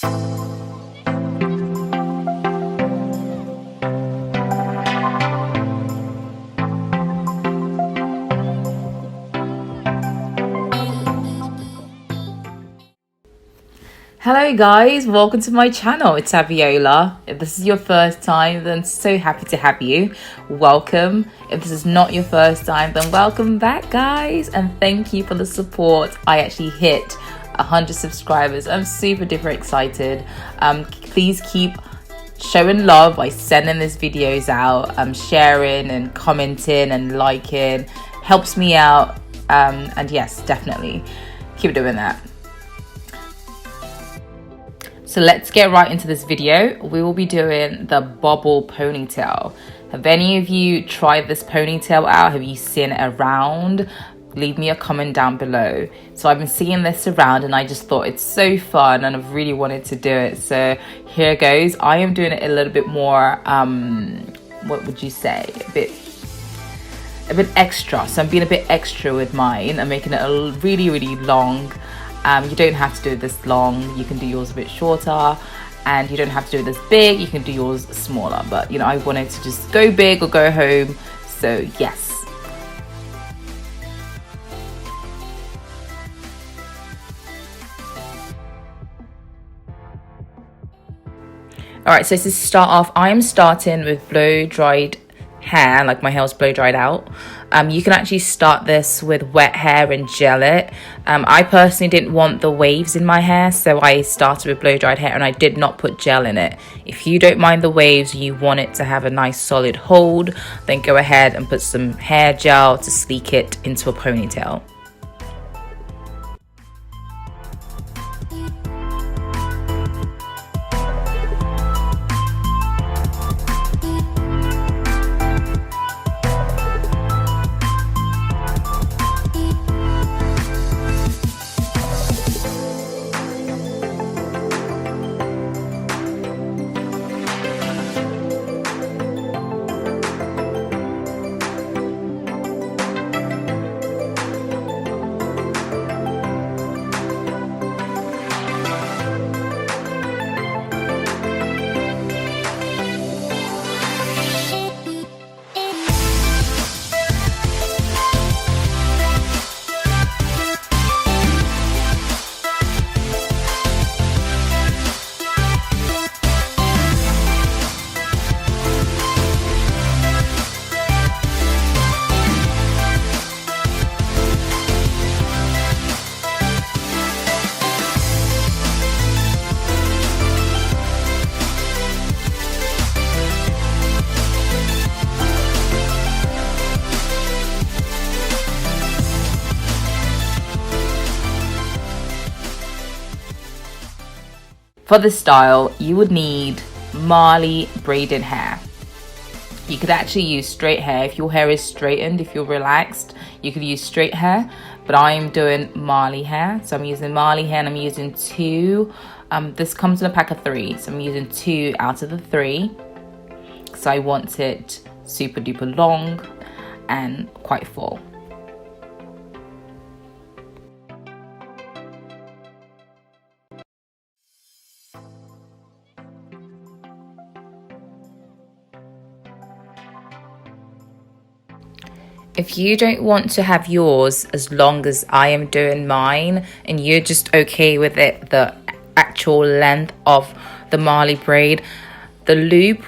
Hello guys, welcome to my channel. It's ItsAbeeyola. If this is your first time, then so happy to have you. Welcome. If this is not your first time, then welcome back guys, and thank you for the support. I actually hit 100 subscribers. I'm super duper excited. Please keep showing love by sending these videos out, sharing and commenting and liking. Helps me out, and yes, definitely keep doing that. So let's get right into this video. We will be doing the bobble ponytail. Have any of you tried this ponytail out? Have you seen it around? Leave me a comment down below. So I've been seeing this around and I just thought it's so fun and I've really wanted to do it. So here goes. I am doing it a little bit more, what would you say? A bit extra. So I'm being a bit extra with mine. I'm making it a really long. You don't have to do this long. You can do yours a bit shorter, and you don't have to do this big. You can do yours smaller, but you know, I wanted to just go big or go home, so yes. All right, so to start off, I'm starting with blow dried hair, like my hair was blow dried out. You can actually start this with wet hair and gel it. I personally didn't want the waves in my hair, so I started with blow dried hair and I did not put gel in it. If you don't mind the waves, you want it to have a nice solid hold, then go ahead and put some hair gel to sleek it into a ponytail. For this style, you would need Marley braided hair. You could actually use straight hair. If your hair is straightened, if you're relaxed, you could use straight hair, but I'm doing Marley hair. So I'm using Marley hair and I'm using two. This comes in a pack of 3, so I'm using 2 out of the 3. So I want it super duper long and quite full. If you don't want to have yours as long as I am doing mine, and you're just okay with it, the actual length of the Marley braid, the loop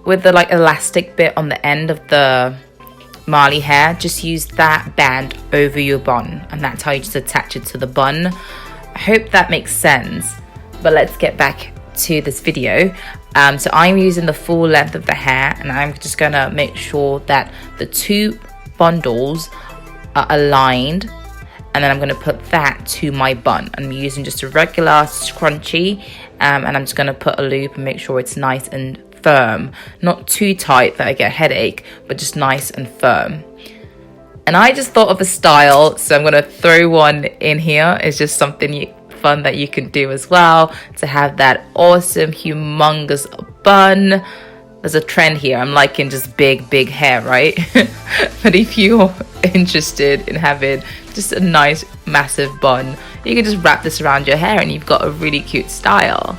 with the like elastic bit on the end of the Marley hair, just use that band over your bun, and that's how you just attach it to the bun. I hope that makes sense, but let's get back to this video. So I'm using the full length of the hair, and I'm just gonna make sure that the 2 bundles are aligned, and then I'm going to put that to my bun. I'm using just a regular scrunchie, and I'm just going to put a loop and make sure it's nice and firm, not too tight that I get a headache, but just nice and firm. And I just thought of a style, so I'm going to throw one in here. It's just something fun that you can do as well, to have that awesome humongous bun. there's a trend here. I'm liking just big hair, right? But if you're interested in having just a nice massive bun, you can just wrap this around your hair and you've got a really cute style.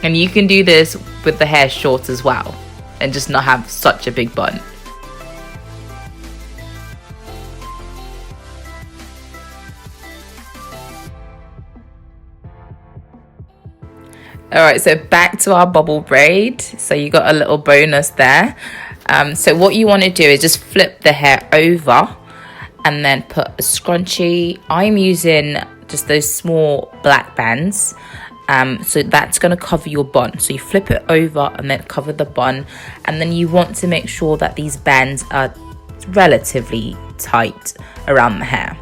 And you can do this with the hair short as well and just not have such a big bun. Alright, so back to our bubble braid. So you got a little bonus there. So what you want to do is just flip the hair over and then put a scrunchie. I'm using just those small black bands. So that's going to cover your bun. So you flip it over and then cover the bun. And then you want to make sure that these bands are relatively tight around the hair.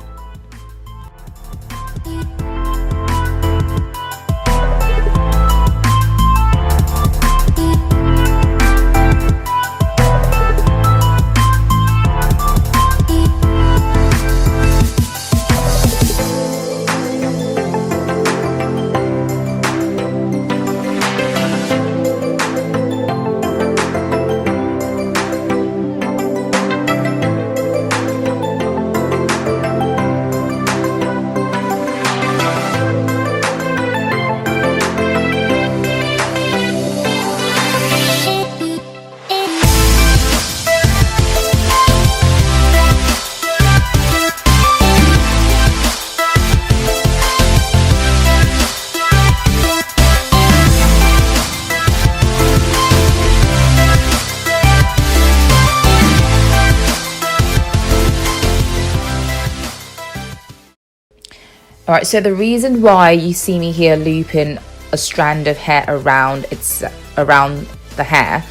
Alright, so the reason why you see me here looping a strand of hair around the hair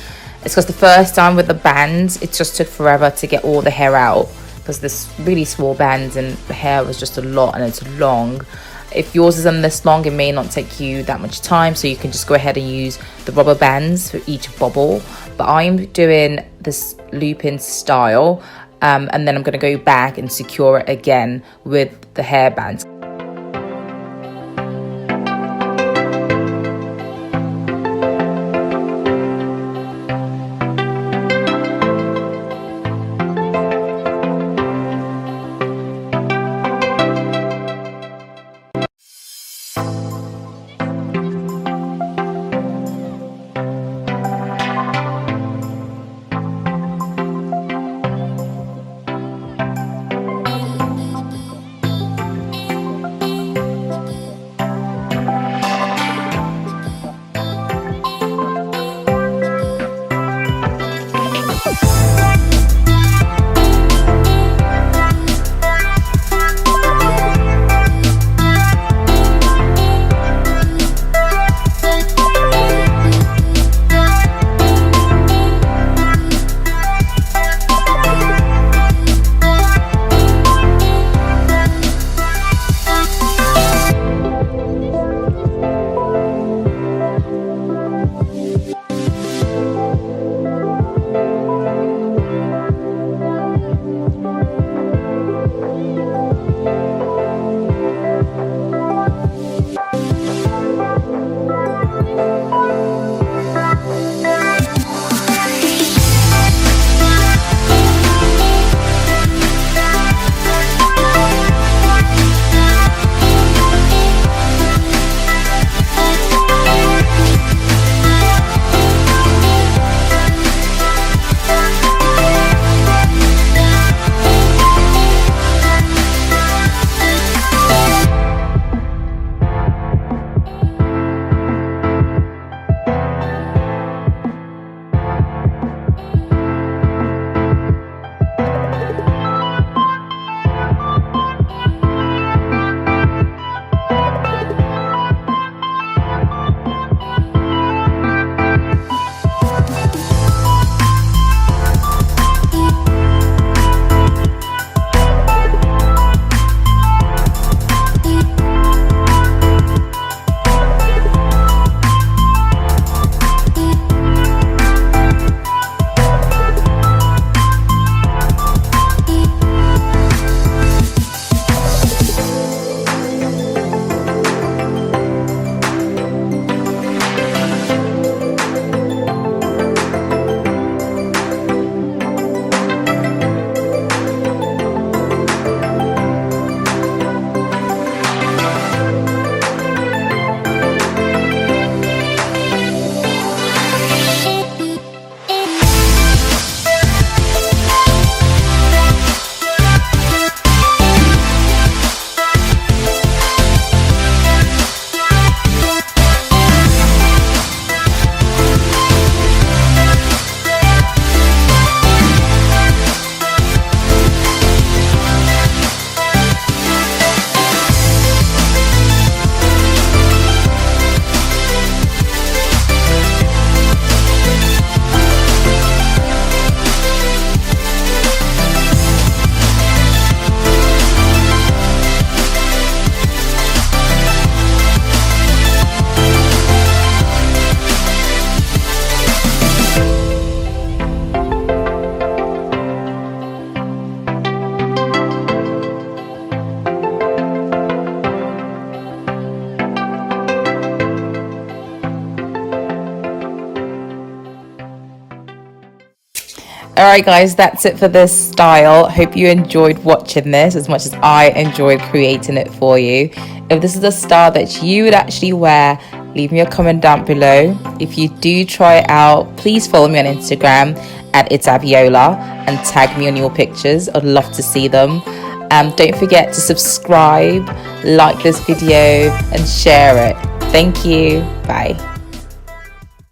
is because the first time with the bands, it just took forever to get all the hair out because there's really small bands and the hair was just a lot and it's long. If yours isn't this long, it may not take you that much time, so you can just go ahead and use the rubber bands for each bubble. But I'm doing this looping style and then I'm going to go back and secure it again with the hairbands. Alright guys, that's it for this style. Hope you enjoyed watching this as much as I enjoyed creating it for you. If this is a style that you would actually wear, leave me a comment down below. If you do try it out, please follow me on Instagram at ItsAbeeyola and tag me on your pictures. I'd love to see them. Don't forget to subscribe, like this video and share it. Thank you. Bye.